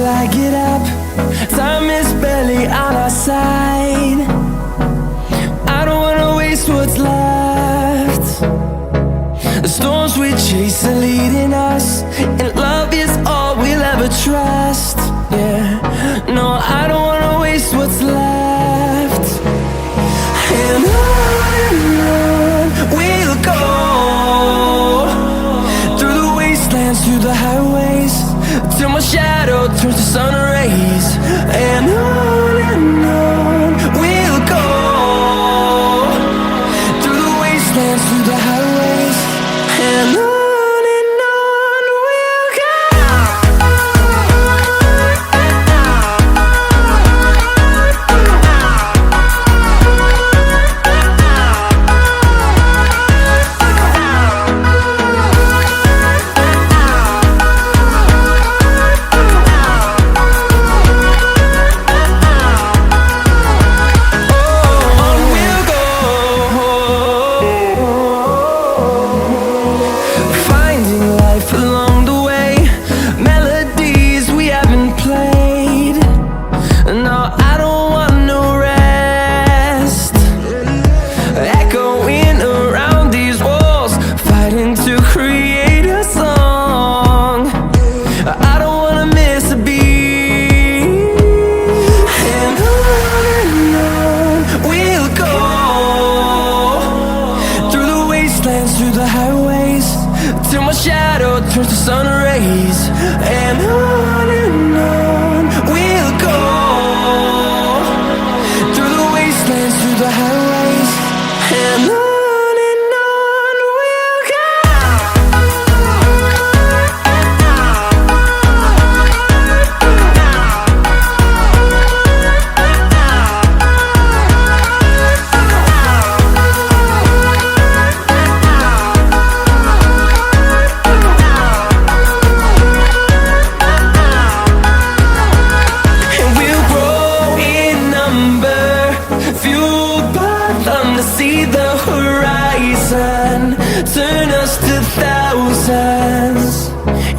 till I get up. Time is barely on our side. I don't wanna waste what's left. The storms we chase are leading us, and love is all we'll ever trust. Yeah, no, I don't wanna waste what's left. And on we'll go, through the wastelands, through the highways, till my shadow turns to sun rays. And on we'll go, through the wastelands, through the highways, and on we'll go. Through the highways, till my shadow turns to sun rays. And on we'll go, through the wastelands, through the highways, and on we'll go. See the horizon turn us to thousands,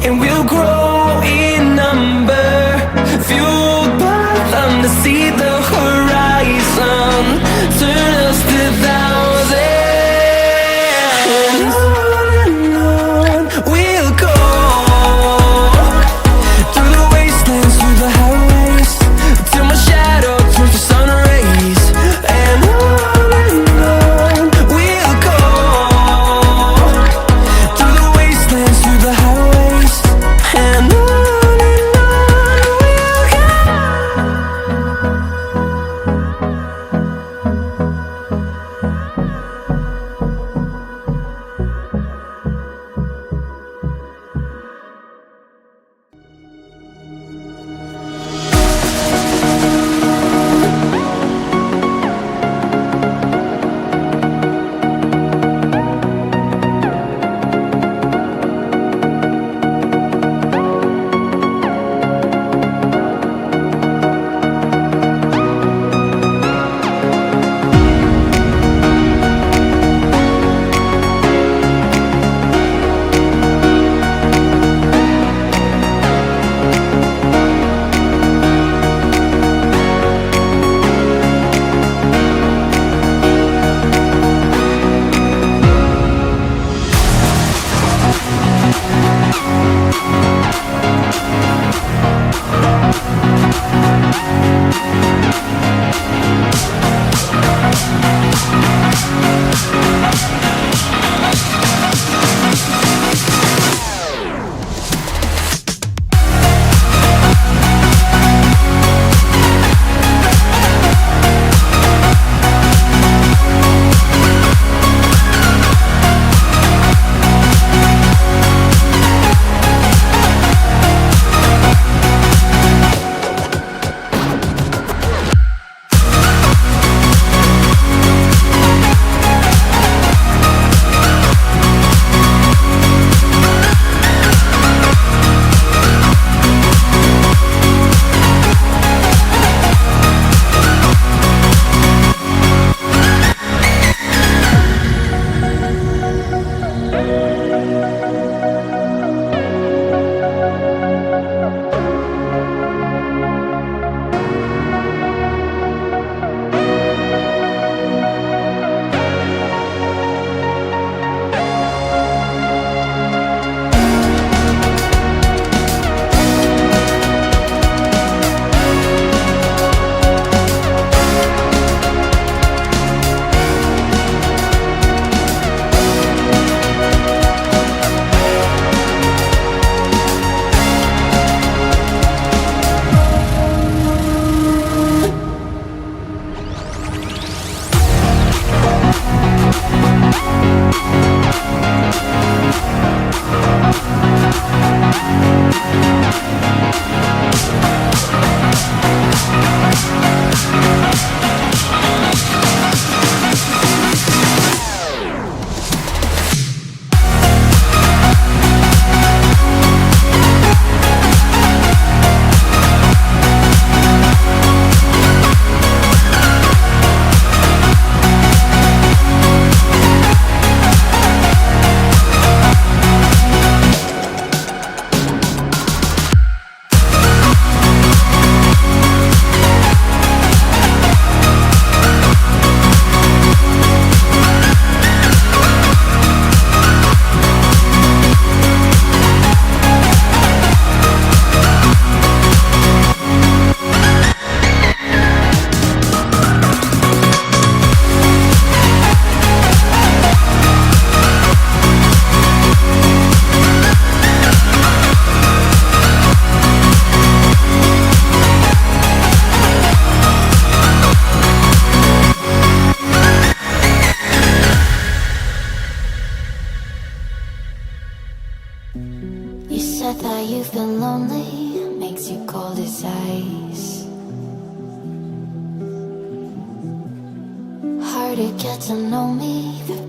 and we'll grow in number, fueled by them to see the horizon turn us to thousands. And on we'll go, through the wastelands, through the highways, till my shadow turns to sun rays. And to get to know me.